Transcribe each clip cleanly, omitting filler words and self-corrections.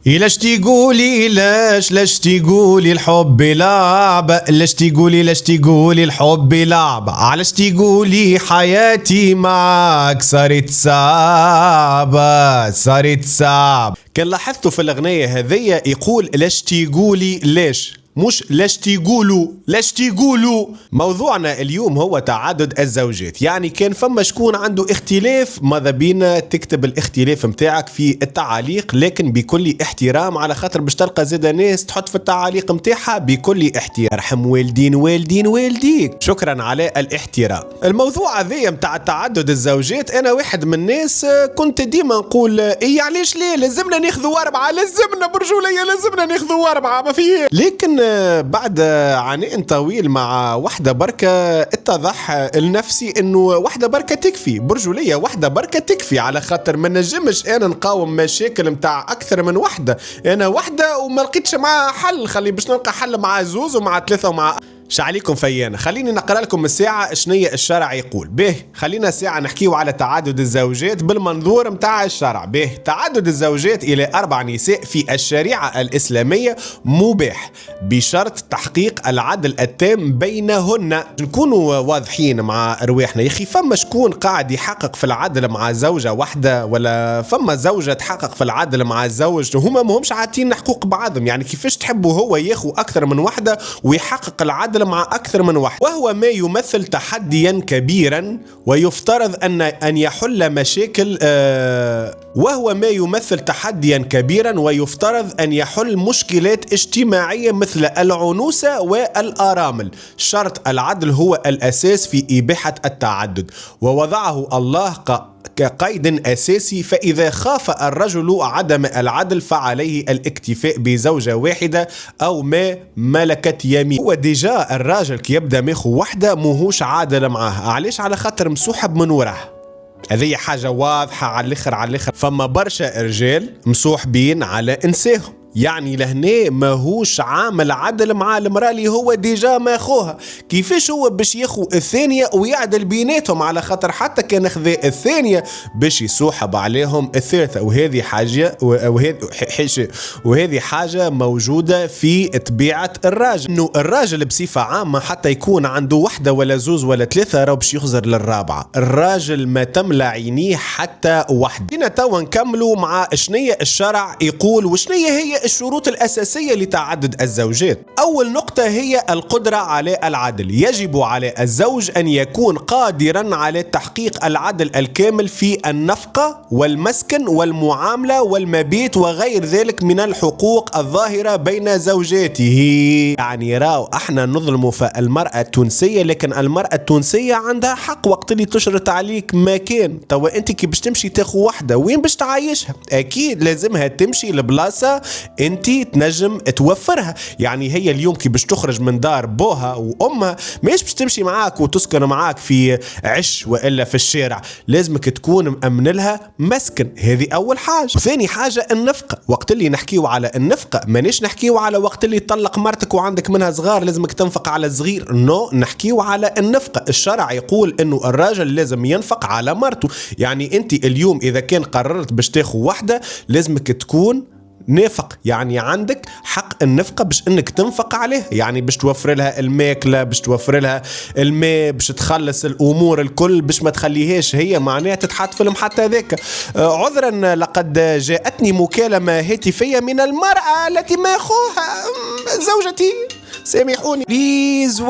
ليش تقولي ليش تقولي الحب لعب، ليش تقولي الحب لعب، علاش تقولي حياتي معاك صارت صعبة. كان لاحظتوا في الأغنية هذية يقول ليش تقولي ليش، مش ليش تقولوا. موضوعنا اليوم هو تعدد الزوجات، يعني كان فما شكون عنده اختلاف، ماذا بينا تكتب الاختلاف متاعك في التعاليق، لكن بكل احترام، على خاطر باش تلقى زيادة ناس تحط في التعاليق متاعها بكل احترام. ارحم والديك، شكرا على الاحترام. الموضوع هذا متاع تعدد الزوجات، انا واحد من الناس كنت ديما نقول ايه علاش ليه لازمنا ناخذوا 4، لازمنا برجولية، لازمنا ناخذوا 4 ما فيه. لكن بعد عناء طويل مع وحدة بركة اتضح لنفسي انه وحدة بركة تكفي، برجولية وحدة بركة تكفي، على خاطر ما نجمش انا نقاوم مشاكل متاع اكثر من وحدة. انا وحدة وما لقيتش معها حل، خلي باش نلقى حل مع زوز ومع 3 ومع شعليكم فيانا. خليني نقرأ لكم الساعة شنية الشرع يقول. به خلينا ساعة نحكيو على تعدد الزوجات بالمنظور متاع الشرع. به تعدد الزوجات إلى 4 نساء في الشريعة الإسلامية مباح بشرط تحقيق العدل التام بينهن. نكونوا واضحين مع رواحنا، يخي فما شكون قاعد يحقق في العدل مع زوجة واحدة، ولا فما زوجة تحقق في العدل مع الزوج، هما مهمش عاتين حقوق بعضهم. يعني كيفاش تحبوا هو ياخو أكثر من وحدة ويحقق العدل مع أكثر من واحد، وهو ما يمثل تحديا كبيرا ويفترض أن يحل مشاكل مشكلات اجتماعية مثل العنوسة والآرامل. شرط العدل هو الأساس في إباحة التعدد، ووضعه الله كقيد أساسي، فإذا خاف الرجل عدم العدل فعليه الاكتفاء بزوجة واحدة أو ما ملكت يمين. هو ديجا الراجل كي يبدأ ماخو وحدة موهوش عادل معاه، علاش؟ على خاطر مسوحب من وراه. هذه حاجة واضحة على الآخر. فما برشا رجال مسوحبين على إنساهم، يعني لهنا ماهوش عامل عدل مع المرأة اللي هو ديجا ماخوها. كيفاش هو باش ياخو الثانية ويعدل بيناتهم، على خاطر حتى كان اخذ الثانية باش يسوحب عليهم الثالثة. وهذه حاجة موجودة في طبيعة الراجل، انه الراجل بصفة عامة حتى يكون عنده وحدة ولا زوز ولا 3 راه باش يخزر للرابعة. الراجل ما تملى عينيه حتى وحدة. هنا توا نكملوا مع شنية الشرع يقول وشنية هي الشروط الأساسية لتعدد الزوجات. أول نقطة هي القدرة على العدل. يجب على الزوج أن يكون قادرا على تحقيق العدل الكامل في النفقة والمسكن والمعاملة والمبيت وغير ذلك من الحقوق الظاهرة بين زوجاته. يعني راو احنا نظلموا في المرأة التونسية، لكن المرأة التونسية عندها حق وقت اللي تشرط عليك مكان. توا انت كي باش تمشي تاخو وحدة وين باش تعايشها؟ اكيد لازمها تمشي لبلاصة انت تنجم توفرها. يعني هي اليوم كي باش تخرج من دار بوها وامها ماش باش تمشي معاك وتسكن معاك في عش والا في الشارع، لازمك تكون مأمن لها مسكن. هذه اول حاجة. ثاني حاجة النفقة. وقت اللي نحكيو على النفقة مانيش نحكيو على وقت اللي تطلق مرتك وعندك منها صغار لازمك تنفق على الصغير، نحكيو على النفقة. الشرع يقول انه الراجل لازم ينفق على مرته. يعني انت اليوم اذا كان قررت باش تاخو وحدة لازمك تكون نافق، يعني عندك حق النفقة باش انك تنفق عليه، يعني باش توفر لها الماكلة، باش توفر لها الماء، باش تخلص الامور الكل، باش ما تخليهاش هي معناها تتحط في المحطة ذاك. عذرا لقد جاءتني مكالمة هاتفية من المرأة التي ما اخوها زوجتي، سامحوني. ريز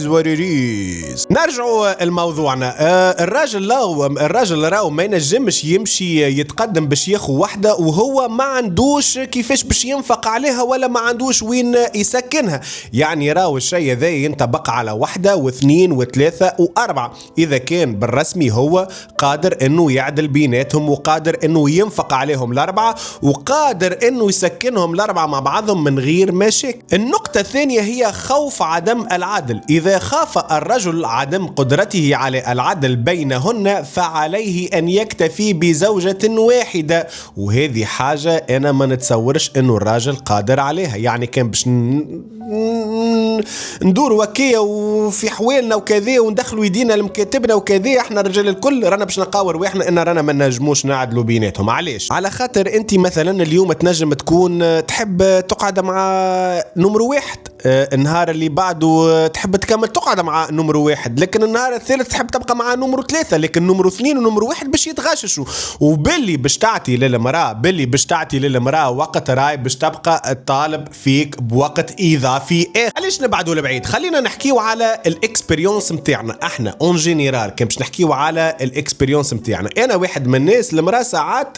وريريز. نرجعوا لموضوعنا. الراجل راو ما ينجمش يمشي يتقدم باش ياخو وحده وهو ما عندوش كيفاش باش ينفق عليها ولا ما عندوش وين يسكنها. يعني راو الشيء ذا ينطبق على 1 و2 و3 و4 اذا كان بالرسمي هو قادر انه يعدل بيناتهم، وقادر انه ينفق عليهم 4 وقادر انه يسكنهم 4 مع بعضهم من غير مشاكل. النقطة الثانية هي خوف عدم العدل. إذا خاف الرجل عدم قدرته على العدل بينهن فعليه أن يكتفي بزوجة واحدة، وهذه حاجة أنا ما نتصورش أنه الراجل قادر عليها. يعني كان باش ندوروا وكية وفي حوالنا وكذا وندخلوا يدينا لمكاتبنا وكذا، احنا الرجال الكل رانا باش نقاور واحنا ان رانا ما نجموش نعدلوا بيناتهم. علاش؟ على خاطر انت مثلا اليوم تنجم تكون تحب تقعد مع نمرو واحد، النهار اللي بعده تحب تكمل تقعد مع نمرو واحد، لكن النهار الثالث تحب تبقى مع نمرو ثلاثة، لكن نمرو اثنين ونمرو واحد باش يتغششوا. وباللي باش تعطي للمرأة وقت راي باش تبقى الطالب فيك بوقت اضافي. علاش نبعدوا لبعيد؟ خلينا نحكيو على الاكسبيريونس متاعنا احنا اون جينيرال. كان باش نحكيو على الاكسبيريونس متاعنا، انا واحد من الناس المرأة ساعات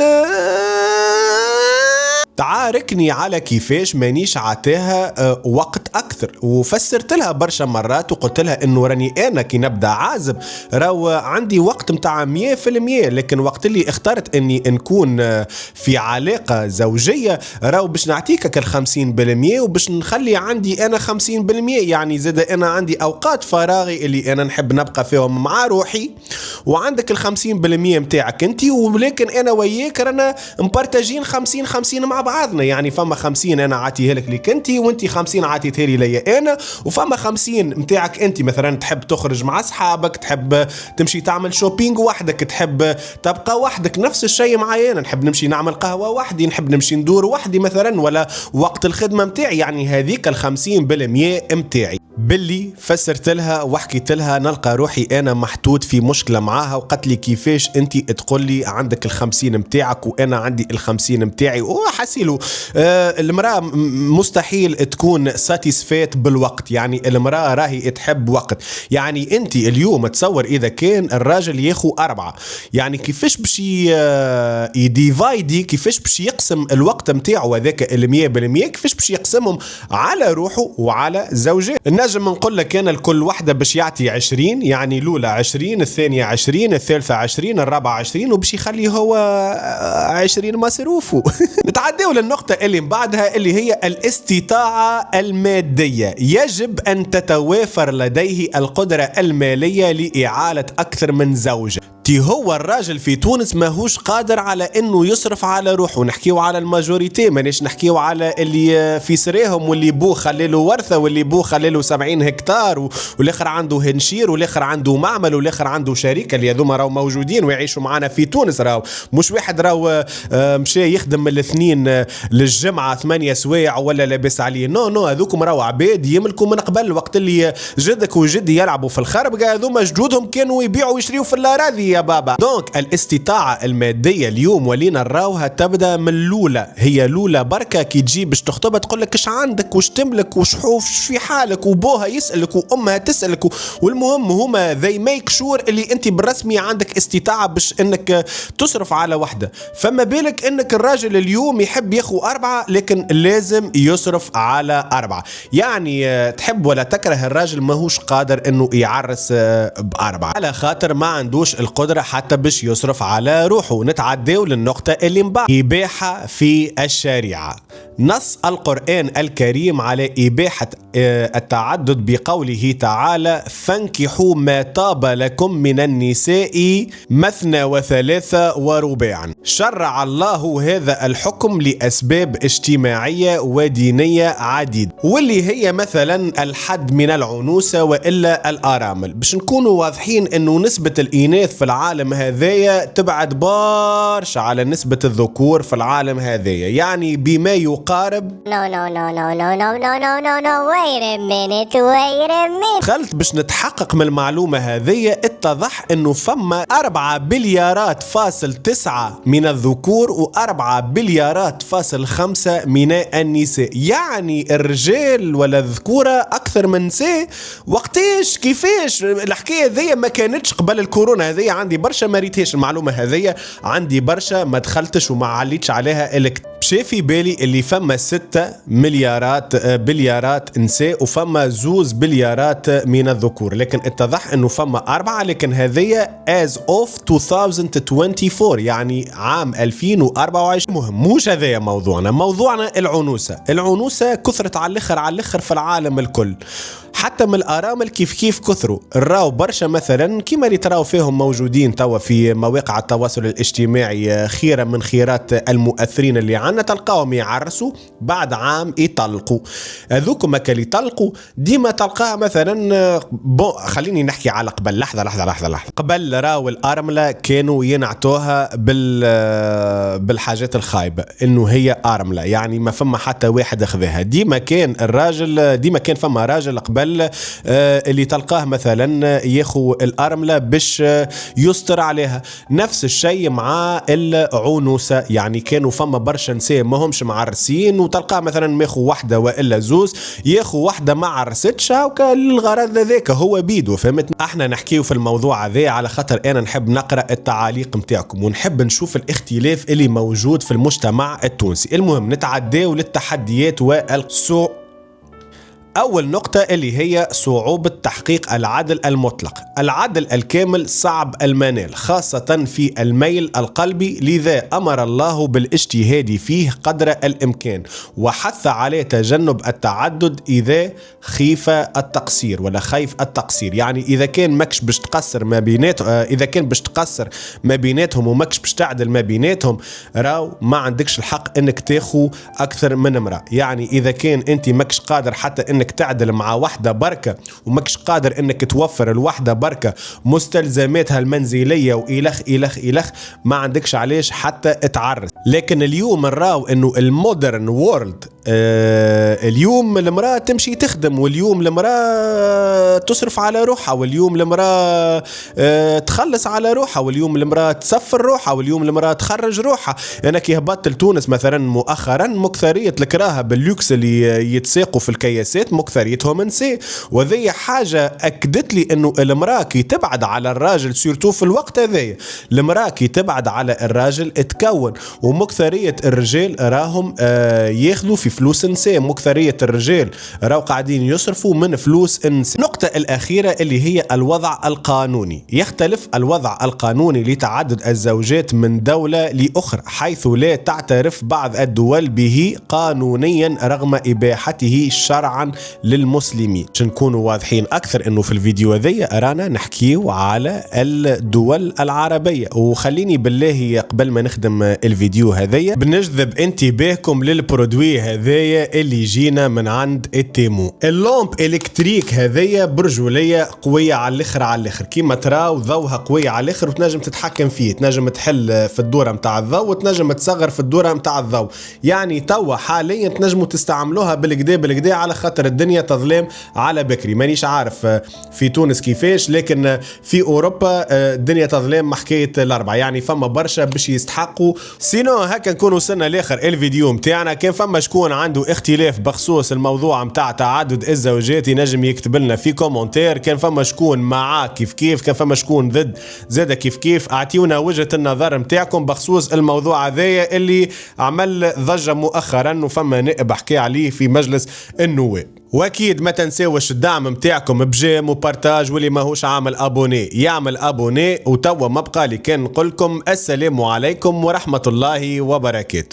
تعاركني على كيفاش مانيش عاتاها وقت أكثر، وفسرت لها برشا مرات وقلت لها إنه راني أنا كي نبدأ عازب راو عندي وقت متاع 100%، لكن وقت اللي اخترت إني نكون في علاقة زوجية راو باش نعطيك 50% وباش نخلي عندي أنا 50%. يعني زاد أنا عندي أوقات فراغي اللي أنا نحب نبقى فيهم مع روحي، وعندك 50% متاعك أنت، ولكن أنا وياك رانا مبارتاجين 50-50 مع بعضنا. يعني فما 50 انا عاتيها لك ليك انت، وانت 50 عاتيتها لي ليا انا، وفما 50 متاعك انت مثلا تحب تخرج مع اصحابك، تحب تمشي تعمل شوبينج وحدك، تحب تبقى وحدك. نفس الشيء معايا انا، نحب نمشي نعمل قهوه وحدي، نحب نمشي ندور وحدي مثلا، ولا وقت الخدمه متاعي. يعني هذيك 50% متاعي. باللي فسرت لها وحكيت لها نلقى روحي انا محطوط في مشكله معاها، وقالت لي كيفاش انت تقول لي عندك 50 متاعك وانا عندي 50 متاعي. وحسيلو المراه مستحيل تكون ساتيسفيت بالوقت، يعني المراه راهي تحب وقت. يعني انت اليوم تصور اذا كان الراجل ياخو 4، يعني كيفاش باش يديفايدي، كيفاش باش يقسم الوقت متاعه هذاك 100%، كيفاش باش يقسمهم على روحه وعلى زوجته. نجم نقول لك انا الكل وحده باش يعطي 20، يعني الاولى 20، الثانيه 20، الثالثه 20، الرابعه 20، وباش يخلي هو 20 مصروفه. نتعداو للنقطه اللي بعدها اللي هي الاستطاعه الماديه. يجب ان تتوافر لديه القدره الماليه لاعاله اكثر من زوجه. هو الراجل في تونس ماهوش قادر على انه يصرف على روحه. نحكيو على الماجوريتي، مانيش نحكيو على اللي في سريهم واللي بوه خليله ورثه، واللي بوه خليله 70 هكتار، والاخر عنده هنشير، والاخر عنده معمل، والاخر عنده شركه. اللي هذوما راهو موجودين ويعيشوا معنا في تونس. راهو مش واحد راهو مشى يخدم من الاثنين للجمعه 8 سوايع ولا لابس عليه. نو هذوكم راهو عباد يملكوا من قبل، وقت اللي جدك وجدي يلعبوا في الخربقه هذوما جدودهم كانوا يبيعوا ويشريوا في الاراضي يا بابا. دونك الاستطاعة المادية اليوم ولينا نراوها تبدا من لولا. هي لولا بركة كي تجي باش تخطبها تقول لك ايش عندك واش تملك واش في حالك، وبوها يسألك وامها تسألك، والمهم هما ذي ميك شور اللي انت بالرسمي عندك استطاعة باش انك تصرف على وحدة. فما بالك انك الراجل اليوم يحب ياخو 4، لكن لازم يصرف على 4. يعني تحب ولا تكره الراجل ماهوش قادر انه يعرس ب4 على خاطر ما عندوش القدرة حتى باش يصرف على روحه. نتعداو للنقطة اللي مبعد، إباحة في الشريعة. نص القرآن الكريم على إباحة التعدد بقوله تعالى: فانكحوا ما طاب لكم من النساء مثنى وثلاثة ورباعا. شرع الله هذا الحكم لأسباب اجتماعية ودينية عديدة، واللي هي مثلا الحد من العنوسة وإلا الأرامل. باش نكونوا واضحين أنه نسبة الإناث في العالم هذايا تبعد بارشا على نسبة الذكور في العالم هذايا، يعني بما يقارب دخلت باش نتحقق من المعلومة هذية. اتضح انه فما 4 بليارات فاصل 9 من الذكور و4 بليارات فاصل 5 من النساء. يعني الرجال ولا الذكورة اكثر من نساء. وقتاش كيفاش الحكاية ذي ما كانتش قبل الكورونا هذية؟ عندي برشا ما ريتهاش المعلومة هذية، عندي برشا ما دخلتش وما عليتش عليها شي في بالي اللي فما 6 بليارات نساء وفما 2 بليارات من الذكور، لكن اتضح انه فما 4. لكن هذه as of 2024 يعني عام 2024. مهم مش هذا موضوعنا العنوسة كثرت على الاخر في العالم الكل. حتى من الارامل كيف كثروا. الراو برشا مثلا كيما اللي تراو فيهم موجودين توا في مواقع التواصل الاجتماعي، خيرة من خيرات المؤثرين اللي عنا، ديما تلقاهم يعرسوا بعد عام يطلقوا. هذوكم اللي يطلقوا ديما تلقاها مثلا خليني نحكي على قبل. لحظة قبل راو الأرملة كانوا ينعتوها بالحاجات الخايبة انه هي أرملة، يعني ما فما حتى واحد اخذها. ديما كان فما راجل قبل اللي تلقاه مثلا ياخو الأرملة باش يستر عليها. نفس الشيء مع العنوسة، يعني كانوا فما برشا نساء ما همش معرسين وتلقاه مثلا ماخو واحدة وإلا زوز، ياخو واحدة ما عرستش الغرض ذاك هو بيدو. فهمت؟ احنا نحكيو في الموضوع هذا على خاطر انا نحب نقرأ التعاليق متاعكم ونحب نشوف الاختلاف اللي موجود في المجتمع التونسي. المهم نتعداو للتحديات والصعوبات. أول نقطة اللي هي صعوبة تحقيق العدل المطلق. العدل الكامل صعب المنال خاصة في الميل القلبي، لذا أمر الله بالاجتهاد فيه قدر الإمكان وحث على تجنب التعدد إذا خيف التقصير ولا خايف التقصير. يعني إذا كان ماكش باش تقصر ما بيناتهم، إذا كان باش تقصر ما بيناتهم وماكش باش تعدل ما بيناتهم، راو ما عندكش الحق إنك تاخو أكثر من امرأة. يعني إذا كان أنت ماكش قادر حتى إنك تعدل مع واحدة بركة وماكش قادر انك توفر الوحدة بركة مستلزماتها المنزلية وإلخ ما عندكش علاش حتى تعرس. لكن اليوم نراو انه المودرن وورلد، اليوم المرأة تمشي تخدم، واليوم المرأة تصرف على روحها، واليوم المرأة تخلص على روحها، واليوم المرأة تسفر روحها، واليوم المرأة تخرج روحها. انا كي هبطت لتونس مثلا مؤخرا مكثرية الكراهة باللوكس اللي يتساقوا في الكياسات مكثريتهم نساء، وذي حاجة أكدت لي أنه المرأة كي تبعد على الراجل سيرتو في الوقت هذا، المرأة كي تبعد على الراجل تكون، ومكثرية الرجال راهم ياخذوا في فلوس نساء، مكثرية الرجال راهو قاعدين يصرفوا من فلوس النساء. النقطة الأخيرة اللي هي الوضع القانوني. يختلف الوضع القانوني لتعدد الزوجات من دولة لأخرى، حيث لا تعترف بعض الدول به قانونيا رغم إباحته شرعا للمسلمين. عشان نكونوا واضحين أكثر إنه في الفيديو هذي رانا نحكيو على الدول العربية. وخليني بالله قبل ما نخدم الفيديو هذي بنجذب انتباهكم للبرودوي هذايا اللي جينا من عند التيمو. اللومب الكتريك هذايا برجولية قوية على الاخر كيما تراو، ضوها قوية على الاخر وتنجم تتحكم فيه، تنجم تحل في الدورة متاع الضوء وتنجم تصغر في الدورة متاع الضوء. يعني توا حاليا تنجموا تستعملوها بالكدا على خاطر الدنيا تظلم على بكري. مانيش عارف في تونس كيفاش، لكن في اوروبا الدنيا تظلم حكاية الاربعة، يعني فما برشا باش يستحقوا. سينو هكا نكون وصلنا لاخر الفيديو متاعنا. كان فما شكون عنده اختلاف بخصوص الموضوع متاع تعدد الزوجات ينجم يكتب لنا في كومنتير. كان فما شكون معاه كيف كان فما شكون ضد زاده كيف اعطيونا وجهة النظر متاعكم بخصوص الموضوع هذايا اللي عمل ضجة مؤخرا وفما نائب حكي عليه في مجلس النواب. واكيد ما تنساوش الدعم متاعكم بجيم وبارتاج، واللي ماهوش عامل ابوني يعمل ابوني. وتوا ما بقى لي كان نقولكم السلام عليكم ورحمة الله وبركاته.